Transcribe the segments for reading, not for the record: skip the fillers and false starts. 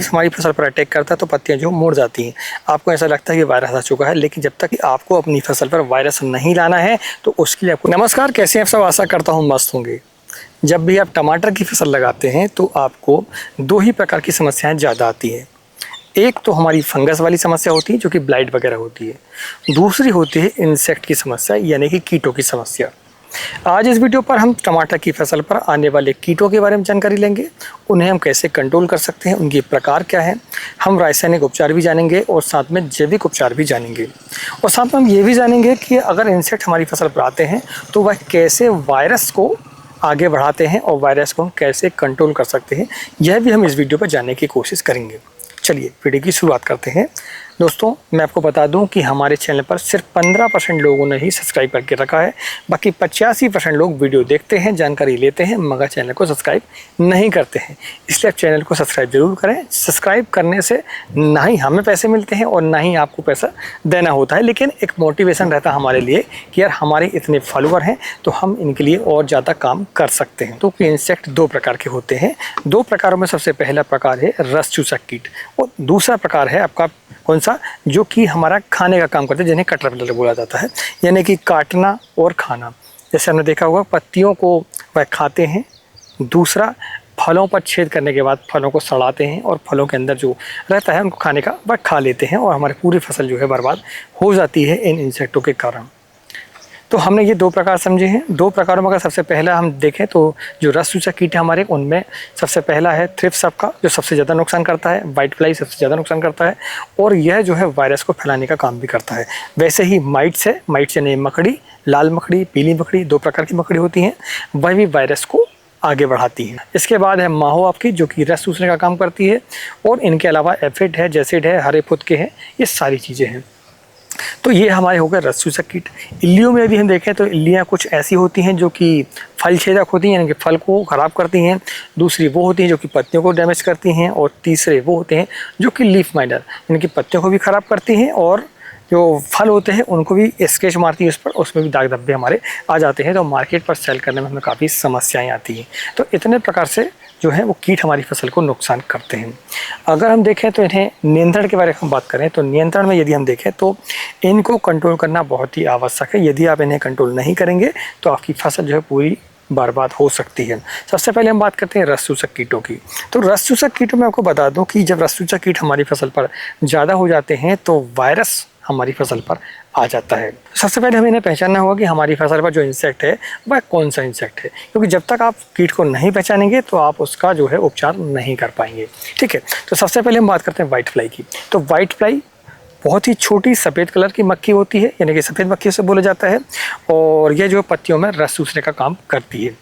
हमारी फसल पर अटैक करता है तो पत्तियां जो मुड़ जाती हैं। आपको ऐसा लगता है कि वायरस आ चुका है, लेकिन जब तक कि आपको अपनी फसल पर वायरस नहीं लाना है तो उसके लिए आपको। नमस्कार, कैसे हैं आप सब? आशा करता हूँ मस्त होंगे। जब भी आप टमाटर की फसल लगाते हैं तो आपको दो ही प्रकार की समस्याएं ज़्यादा आती हैं। एक तो हमारी फंगस वाली समस्या होती है जो कि ब्लाइट वगैरह होती है। दूसरी होती है इंसेक्ट की समस्या, यानी कि कीटों की समस्या। आज इस वीडियो पर हम टमाटर की फसल पर आने वाले कीटों के बारे में जानकारी लेंगे। उन्हें हम कैसे कंट्रोल कर सकते हैं, उनके प्रकार क्या हैं। हम रासायनिक उपचार भी जानेंगे और साथ में जैविक उपचार भी जानेंगे। और साथ में हम ये भी जानेंगे कि अगर इंसेक्ट हमारी फसल पर आते हैं तो वह कैसे वायरस को आगे बढ़ाते हैं और वायरस को हम कैसे कंट्रोल कर सकते हैं। यह भी हम इस वीडियो पर जानने की कोशिश करेंगे। चलिए वीडियो की शुरुआत करते हैं। दोस्तों, मैं आपको बता दूं कि हमारे चैनल पर सिर्फ 15% लोगों ने ही सब्सक्राइब करके रखा है। बाकी 85% लोग वीडियो देखते हैं, जानकारी लेते हैं, मगर चैनल को सब्सक्राइब नहीं करते हैं। इसलिए आप चैनल को सब्सक्राइब जरूर करें। सब्सक्राइब करने से ना ही हमें पैसे मिलते हैं और ना ही आपको पैसा देना होता है, लेकिन एक मोटिवेशन रहता है हमारे लिए कि यार हमारे इतने फॉलोअर हैं तो हम इनके लिए और ज़्यादा काम कर सकते हैं। तो इंसेक्ट दो प्रकार के होते हैं। दो प्रकारों में सबसे पहला प्रकार है रस चूसक कीट और दूसरा प्रकार है आपका कौन सा, जो कि हमारा खाने का काम करते हैं, जिन्हें कैटरपिलर बोला जाता है, यानी कि काटना और खाना। जैसे हमने देखा होगा पत्तियों को वह खाते हैं। दूसरा, फलों पर छेद करने के बाद फलों को सड़ाते हैं और फलों के अंदर जो रहता है उनको खाने का वह खा लेते हैं और हमारी पूरी फसल जो है बर्बाद हो जाती है इन इंसेक्टों के कारण। तो हमने ये दो प्रकार समझे हैं। दो प्रकारों में अगर सबसे पहला हम देखें तो जो रस चूसक कीट है हमारे, उनमें सबसे पहला है थ्रिप्स आपका, जो सबसे ज़्यादा नुकसान करता है। वाइट फ्लाई सबसे ज़्यादा नुकसान करता है और यह जो है वायरस को फैलाने का काम भी करता है। वैसे ही माइट्स है, माइट्स यानी मकड़ी, लाल मकड़ी, पीली मकड़ी, दो प्रकार की मकड़ी होती हैं, वह भी वायरस को आगे बढ़ाती है। इसके बाद है माहो आपकी, जो कि रस चूसने का काम करती है। और इनके अलावा एफिड है, जैसिड है, हरे फुदके हैं, ये सारी चीज़ें हैं। तो ये हमारे हो गए रस चूसक कीट। इल्लियों में भी हम देखें तो इल्लियाँ कुछ ऐसी होती हैं जो कि फल छेदक होती हैं, यानी कि फल को ख़राब करती हैं। दूसरी वो होती हैं जो कि पत्तियों को डैमेज करती हैं और तीसरे वो होते हैं जो कि लीफ माइनर, यानी कि पत्तियों को भी ख़राब करती हैं और जो फल होते हैं उनको भी स्केच मारती है उस पर, उसमें भी दाग धब्बे हमारे आ जाते हैं। तो मार्केट पर सेल करने में हमें काफ़ी समस्याएं आती हैं। तो इतने प्रकार से जो है वो कीट हमारी फसल को नुकसान करते हैं। अगर हम देखें तो इन्हें नियंत्रण के बारे में हम बात करें तो नियंत्रण में यदि हम देखें तो इनको कंट्रोल करना बहुत ही आवश्यक है। यदि आप इन्हें कंट्रोल नहीं करेंगे तो आपकी फसल जो है पूरी बर्बाद हो सकती है। सबसे पहले हम बात करते हैं रस चूसक कीटों की। तो रस चूसक कीटों में आपको बता दूं कि जब रस चूसक कीट हमारी फसल पर ज़्यादा हो जाते हैं तो वायरस हमारी फसल पर आ जाता है। सबसे पहले हमें इन्हें पहचानना होगा कि हमारी फसल पर जो इंसेक्ट है वह कौन सा इंसेक्ट है, क्योंकि जब तक आप कीट को नहीं पहचानेंगे तो आप उसका जो है उपचार नहीं कर पाएंगे। ठीक है, तो सबसे पहले हम बात करते हैं वाइट फ्लाई की। तो वाइट फ्लाई बहुत ही छोटी सफ़ेद कलर की मक्खी होती है, यानी कि सफ़ेद मक्खी से बोला जाता है और यह जो पत्तियों में रस चूसने का काम करती है।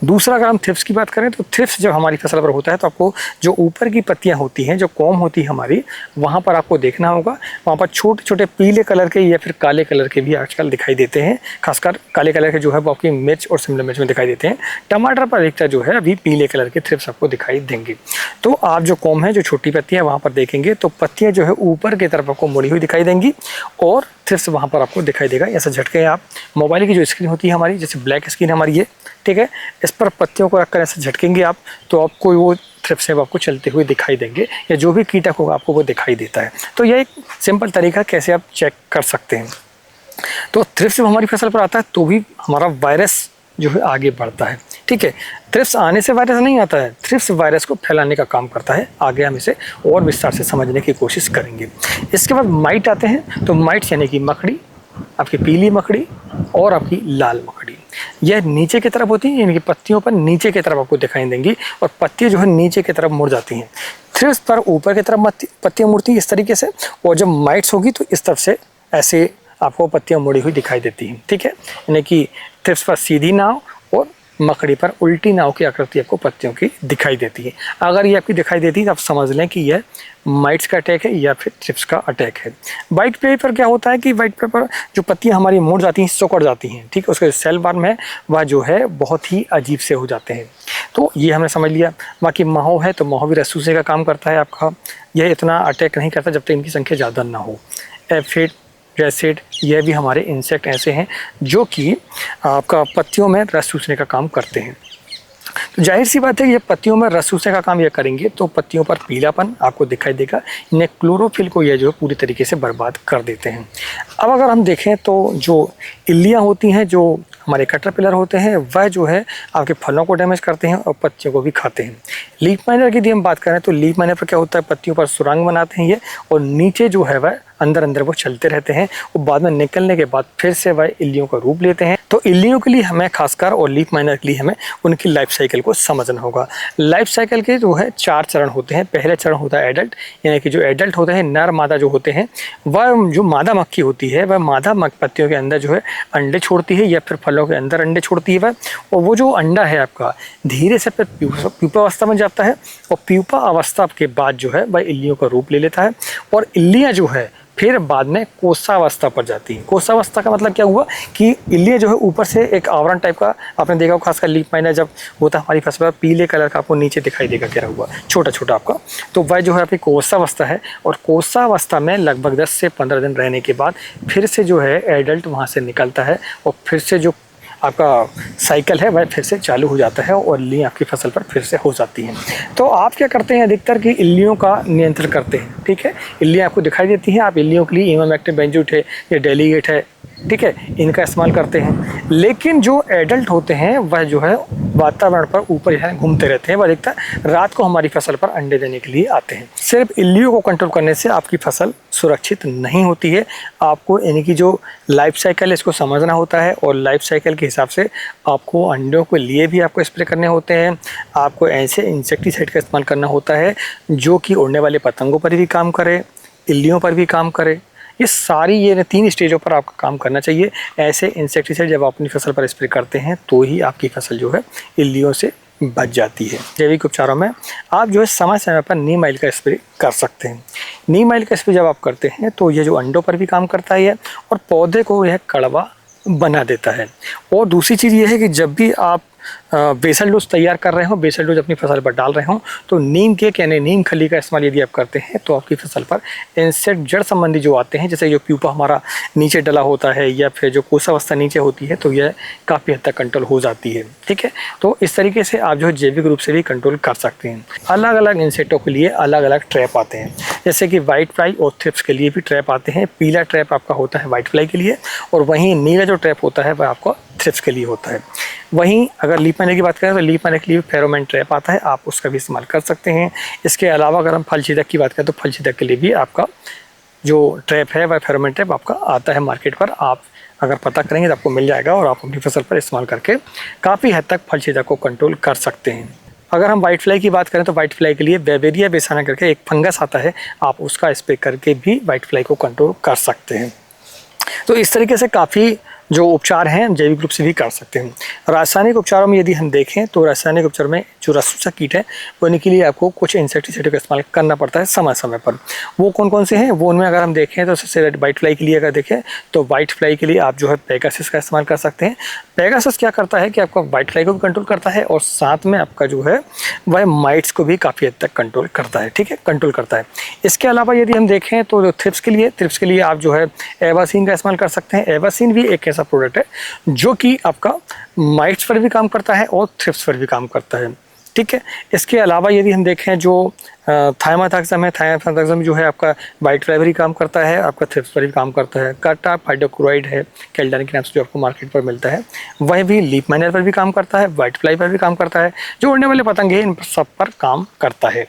दूसरा, अगर हम थ्रिप्स की बात करें तो थ्रिप्स जब हमारी फसल पर होता है तो आपको जो ऊपर की पत्तियां होती हैं, जो कॉम होती है हमारी, वहाँ पर आपको देखना होगा, वहाँ पर छोटे छोटे पीले कलर के या फिर काले कलर के भी आजकल दिखाई देते हैं। खासकर काले कलर के जो है वो आपकी मिर्च और शिमला मिर्च में दिखाई देते हैं। टमाटर पर अधिकतर जो है अभी पीले कलर के थ्रिप्स आपको दिखाई देंगे। तो आप जो कॉम है, जो छोटी पत्तियाँ, वहाँ पर देखेंगे तो पत्तियाँ जो है ऊपर की तरफ आपको मुड़ी हुई दिखाई देंगी और थ्रिप्स वहाँ पर आपको दिखाई देगा। ऐसा झटके आप मोबाइल की जो स्क्रीन होती है हमारी, जैसे ब्लैक स्क्रीन हमारी है, ठीक है, इस पर पत्तियों को रखकर ऐसे झटकेंगे आप तो आपको वो थ्रिप्स आपको चलते हुए दिखाई देंगे, या जो भी कीटक होगा आपको वो दिखाई देता है। तो यह एक सिंपल तरीका कैसे आप चेक कर सकते हैं। तो थ्रिप्स जब हमारी फसल पर आता है तो भी हमारा वायरस जो है आगे बढ़ता है। ठीक है, थ्रिप्स आने से वायरस नहीं आता है, थ्रिप्स वायरस को फैलाने का काम करता है। आगे हम इसे और विस्तार से समझने की कोशिश करेंगे। इसके बाद माइट आते हैं। तो माइट्स यानी कि मकड़ी, आपकी पीली मकड़ी और आपकी लाल मकड़ी, यह नीचे की तरफ होती है, यानी कि पत्तियों पर नीचे की तरफ आपको दिखाई देंगी और पत्तियां जो है नीचे की तरफ मुड़ जाती हैं। थ्रिप्स पर ऊपर की तरफ पत्तियां मुड़ती हैं इस तरीके से, और जब माइट्स होगी तो इस तरफ से ऐसे आपको पत्तियां मुड़ी हुई दिखाई देती हैं। ठीक है, यानी कि थ्रिप्स पर सीधी नाव और मकड़ी पर उल्टी नाव की आकृति आपको पत्तियों की दिखाई देती है। अगर ये आपकी दिखाई देती है तो आप समझ लें कि यह माइट्स का अटैक है या फिर थ्रिप्स का अटैक है। वाइट फ्लाई पर क्या होता है कि वाइट फ्लाई पर जो पत्तियां हमारी मुड़ जाती हैं, सिकुड़ जाती हैं, ठीक है, उसके जो सेल वर्म है वह जो है बहुत ही अजीब से हो जाते हैं। तो ये हमने समझ लिया। बाकी माहो है तो माहो भी रस चूसने का काम करता है आपका। यह इतना अटैक नहीं करता जब तक इनकी संख्या ज़्यादा ना हो। एफिड, जैसिड, यह भी हमारे इंसेक्ट ऐसे हैं जो कि आपका पत्तियों में रस चूसने का काम करते हैं। तो जाहिर सी बात है कि जब पत्तियों में रस चूसने का काम ये करेंगे तो पत्तियों पर पीलापन आपको दिखाई देगा। इन्हें क्लोरोफिल को यह जो है पूरी तरीके से बर्बाद कर देते हैं। अब अगर हम देखें तो जो इल्लियाँ होती हैं, जो हमारे कैटरपिलर होते हैं, वह जो है आपके फलों को डैमेज करते हैं और पत्तियों को भी खाते हैं। लीफ माइनर की यदि हम बात करें तो लीफ माइनर पर क्या होता है, पत्तियों पर सुरंग बनाते हैं ये, और नीचे जो है वह अंदर अंदर वो चलते रहते हैं और बाद में निकलने के बाद फिर से वह इल्लियों का रूप लेते हैं। तो इल्लियों के लिए हमें खासकर और लीफ माइनर के लिए हमें उनकी लाइफ साइकिल को समझना होगा। लाइफ साइकिल के जो है 4 चरण होते हैं। पहले चरण होता है एडल्ट, यानी कि जो एडल्ट होते हैं, नर मादा जो होते हैं, वह जो मादा मक्खी होती है वह मादा पत्तियों के अंदर जो है अंडे छोड़ती है या फिर फलों के अंदर अंडे छोड़ती है वह, और वो जो अंडा है आपका धीरे से फिर प्यूपा अवस्था में जाता है और प्यूपा अवस्था के बाद जो है वह इल्लियों का रूप ले लेता है और इल्लियाँ जो है फिर बाद में कोशावस्था पर जाती है। कोशावस्था का मतलब क्या हुआ कि इल्लियाँ जो है ऊपर से एक आवरण टाइप का आपने देखा हो, खासकर लीफ माइनर जब होता है हमारी फसल पर पीले कलर का आपको नीचे दिखाई देगा क्या हुआ, छोटा छोटा आपका, तो वह जो है आपकी कोशावस्था है। और कोशावस्था में लगभग 10 से 15 दिन रहने के बाद फिर से जो है एडल्ट वहाँ से निकलता है और फिर से जो आपका साइकिल है वह फिर से चालू हो जाता है और इल्लियाँ आपकी फसल पर फिर से हो जाती हैं। तो आप क्या करते हैं, अधिकतर कि इल्लियों का नियंत्रण करते हैं। ठीक है, इल्लियाँ आपको दिखाई देती हैं, आप इल्लियों के लिए इमामेक्टिन बेंजोएट है या डेलीगेट है, ठीक है, इनका इस्तेमाल करते हैं। लेकिन जो एडल्ट होते हैं वह जो है वातावरण पर ऊपर यहाँ घूमते रहते हैं, वह अधिकतर रात को हमारी फसल पर अंडे देने के लिए आते हैं। सिर्फ इल्लियों को कंट्रोल करने से आपकी फसल सुरक्षित नहीं होती है। आपको इनकी जो लाइफ साइकिल है इसको समझना होता है और लाइफ साइकिल के हिसाब से आपको अंडों के लिए भी आपको स्प्रे करने होते हैं। आपको ऐसे इंसेक्टिसाइड का इस्तेमाल करना होता है जो कि उड़ने वाले पतंगों पर भी काम करे, इल्लियों पर भी काम करे। ये सारी ये 3 स्टेजों पर आपका काम करना चाहिए। ऐसे इंसेक्टिसाइड जब आप अपनी फसल पर स्प्रे करते हैं तो ही आपकी फसल जो है इल्लियों से बच जाती है। जैविक उपचारों में आप जो है समय समय पर नीम ऑयल का स्प्रे कर सकते हैं। नीम ऑयल का स्प्रे जब आप करते हैं तो ये जो अंडों पर भी काम करता है और पौधे को यह कड़वा बना देता है। और दूसरी चीज़ ये है कि जब भी आप बेसल डोज तैयार कर रहे हो, बेसल डोज अपनी फसल पर डाल रहे हो, तो नीम केक यानी नीम खली का इस्तेमाल यदि आप करते हैं तो आपकी फसल पर इंसेक्ट जड़ संबंधी जो आते हैं, जैसे जो प्यूपा हमारा नीचे डला होता है या फिर जो कोशावस्था नीचे होती है, तो यह काफ़ी हद तक कंट्रोल हो जाती है। ठीक है, तो इस तरीके से आप जो है जैविक रूप से भी कंट्रोल कर सकते हैं। अलग अलग इंसेक्टों के लिए अलग अलग ट्रैप आते हैं, जैसे कि वाइट फ्लाई और थ्रिप्स के लिए भी ट्रैप आते हैं। पीला ट्रैप आपका होता है वाइट फ्लाई के लिए और वहीं नीला जो ट्रैप होता है वह आपको थ्रिप्स के लिए होता है। वहीं अगर लीफ माइनर की बात करें तो लीफ माइनर के लिए फेरोमोन ट्रैप आता है, आप उसका भी इस्तेमाल कर सकते हैं। इसके अलावा अगर हम फल छेदक की बात करें तो फल छेदक के लिए भी आपका जो ट्रैप है वह फेरोमोन ट्रैप आपका आता है मार्केट पर। आप अगर पता करेंगे तो आपको मिल जाएगा और आप अपनी फसल पर इस्तेमाल करके काफ़ी हद तक फल छेदक को कंट्रोल कर सकते हैं। अगर हम वाइट फ्लाई की बात करें तो वाइट फ्लाई के लिए बेवेरिया बेसाना करके एक फंगस आता है, आप उसका स्प्रे करके भी वाइट फ्लाई को कंट्रोल कर सकते हैं। तो इस तरीके से काफ़ी जो उपचार हैं जैविक रूप से भी कर सकते हैं। रासायनिक उपचारों में यदि हम देखें तो रासायनिक उपचार में जो रसचूसक कीट है उनके के लिए आपको कुछ इंसेक्टिसाइड का इस्तेमाल करना पड़ता है समय समय पर। वो कौन कौन से हैं, वो उनमें अगर हम देखें तो सबसे वाइट फ्लाई के लिए अगर देखें तो वाइट फ्लाई के लिए आप जो है पेगासस का इस्तेमाल कर सकते हैं। पेगासस क्या करता है कि आपका वाइट फ्लाई को भी कंट्रोल करता है और साथ में आपका जो है वह माइट्स को भी काफ़ी हद तक कंट्रोल करता है। ठीक है, कंट्रोल करता है। इसके अलावा यदि हम देखें तो जो थ्रिप्स के लिए आप जो है एवासीन का इस्तेमाल कर सकते हैं। एवासीन भी एक ऐसा प्रोडक्ट है जो कि आपका माइट्स पर भी काम करता है और थ्रिप्स पर भी काम करता है। ठीक है, इसके अलावा यदि हम देखें जो थायमाथाक्सम है, थायमाथाक्सम जो है आपका वाइट फ्लाई पर भी काम करता है, आपका थ्रिप्स पर भी काम करता है। कार्टाप हाइड्रोक्लोराइड है कैल्डानी के नाम से जो आपको मार्केट पर मिलता है, वह भी लीफ माइनर पर भी काम करता है, वाइट फ्लाई पर भी काम करता है। जो उड़ने वाले पतंग है इन सब पर काम करता है।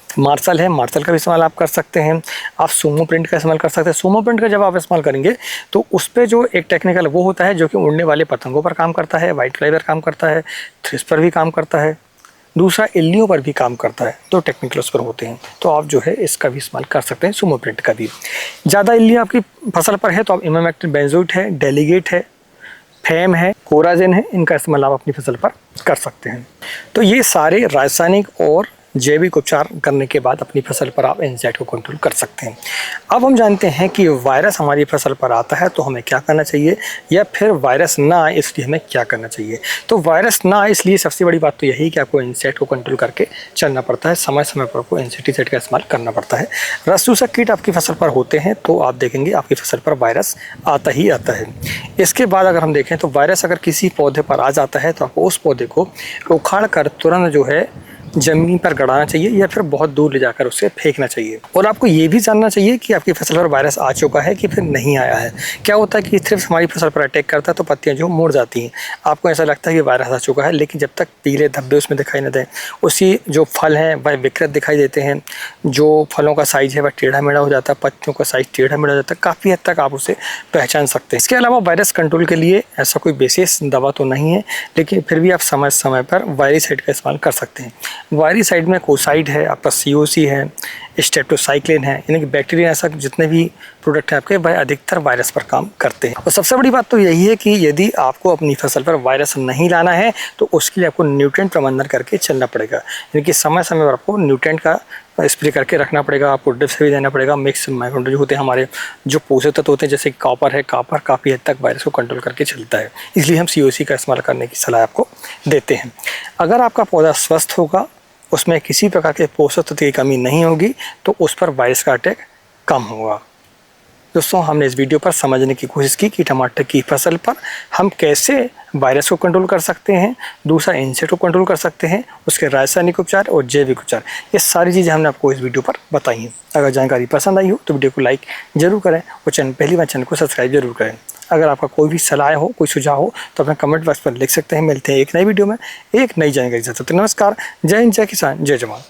मार्शल है, मार्शल का भी इस्तेमाल आप कर सकते हैं। आप सोमो प्रिंट का इस्तेमाल कर सकते हैं। सोमो प्रिंट का जब आप इस्तेमाल करेंगे तो उस पर जो एक टेक्निकल वो होता है जो कि उड़ने वाले पतंगों पर काम करता है, वाइट फ्लाई पर काम करता है, थ्रिप्स पर भी काम करता है, दूसरा इल्लियों पर भी काम करता है। दो टेक्निकल उस पर होते हैं, तो आप जो है इसका भी इस्तेमाल कर सकते हैं, सोमो प्रिंट का भी। ज़्यादा इल्लियाँ आपकी फसल पर है तो आप इमामेक्टिन बेंजोएट है, डेलीगेट है, फेम है, कोराजेन है, इनका इस्तेमाल आप अपनी फसल पर कर सकते हैं। तो ये सारे रासायनिक और जैविक उपचार करने के बाद अपनी फसल पर आप इंसेक्ट को कंट्रोल कर सकते हैं। अब हम जानते हैं कि वायरस हमारी फसल पर आता है तो हमें क्या करना चाहिए, या फिर वायरस ना आए इसलिए हमें क्या करना चाहिए। तो वायरस ना आए इसलिए सबसे बड़ी बात तो यही कि आपको इंसेक्ट को कंट्रोल करके चलना पड़ता है, समय समय पर आपको इंसेक्टिसाइड का इस्तेमाल करना पड़ता है। रस चूसक कीट आपकी फसल पर होते हैं तो आप देखेंगे आपकी फसल पर वायरस आता ही आता है। इसके बाद अगर हम देखें तो वायरस अगर किसी पौधे पर आ जाता है तो आपको उस पौधे को उखाड़ कर तुरंत जो है ज़मीन पर गड़ाना चाहिए या फिर बहुत दूर ले जाकर उसे फेंकना चाहिए। और आपको ये भी जानना चाहिए कि आपकी फसल पर वायरस आ चुका है कि फिर नहीं आया है। क्या होता है कि सिर्फ हमारी फसल पर अटैक करता है तो पत्तियां जो मुड़ जाती हैं, आपको ऐसा लगता है कि वायरस आ चुका है, लेकिन जब तक पीले धब्बे उसमें दिखाई न दें, उसकी जो फल हैं वह विकृत दिखाई देते हैं, जो फलों का साइज़ है वह टेढ़ा मेढ़ा हो जाता है, पत्तियों का साइज़ टेढ़ा मेढ़ा हो जाता है, काफ़ी हद तक आप उसे पहचान सकते हैं। इसके अलावा वायरस कंट्रोल के लिए ऐसा कोई विशेष दवा तो नहीं है, लेकिन फिर भी आप समय समय पर वायरिसाइड का इस्तेमाल कर सकते हैं। वायरिसाइड में कोसाइड है, आपका COC है, स्ट्रेप्टोसाइक्लिन है, यानी कि बैक्टीरिया ऐसा जितने भी प्रोडक्ट हैं आपके वह अधिकतर वायरस पर काम करते हैं। और सबसे बड़ी बात तो यही है कि यदि आपको अपनी फसल पर वायरस नहीं लाना है तो उसके लिए आपको न्यूट्रिएंट प्रबंधन करके चलना पड़ेगा, यानी कि समय समय पर आपको न्यूट्रिएंट का स्प्रे करके रखना पड़ेगा, आपको ड्रिप से भी देना पड़ेगा। मिक्स माइक्रोन्यूट्रिएंट जो होते हैं हमारे जो पोषक तत्व होते हैं जैसे कॉपर है, कॉपर काफ़ी हद तक वायरस को कंट्रोल करके चलता है, इसलिए हम COC का इस्तेमाल करने की सलाह आपको देते हैं। अगर आपका पौधा स्वस्थ होगा, उसमें किसी प्रकार के पोषक तत्व की कमी नहीं होगी, तो उस पर वायरस का अटैक कम होगा। दोस्तों, हमने इस वीडियो पर समझने की कोशिश की कि टमाटर की फसल पर हम कैसे वायरस को कंट्रोल कर सकते हैं, दूसरा इंसेक्ट को कंट्रोल कर सकते हैं, उसके रासायनिक उपचार और जैविक उपचार, ये सारी चीज़ें हमने आपको इस वीडियो पर बताई हैं। अगर जानकारी पसंद आई हो तो वीडियो को लाइक जरूर करें और पहली बार चैनल को सब्सक्राइब जरूर करें। अगर आपका कोई भी सलाह हो, कोई सुझाव हो तो अपने कमेंट बॉक्स पर लिख सकते हैं। मिलते हैं एक नई वीडियो में एक नई जानकारी के साथ। तो नमस्कार, जय हिंद, जय किसान, जय जवान।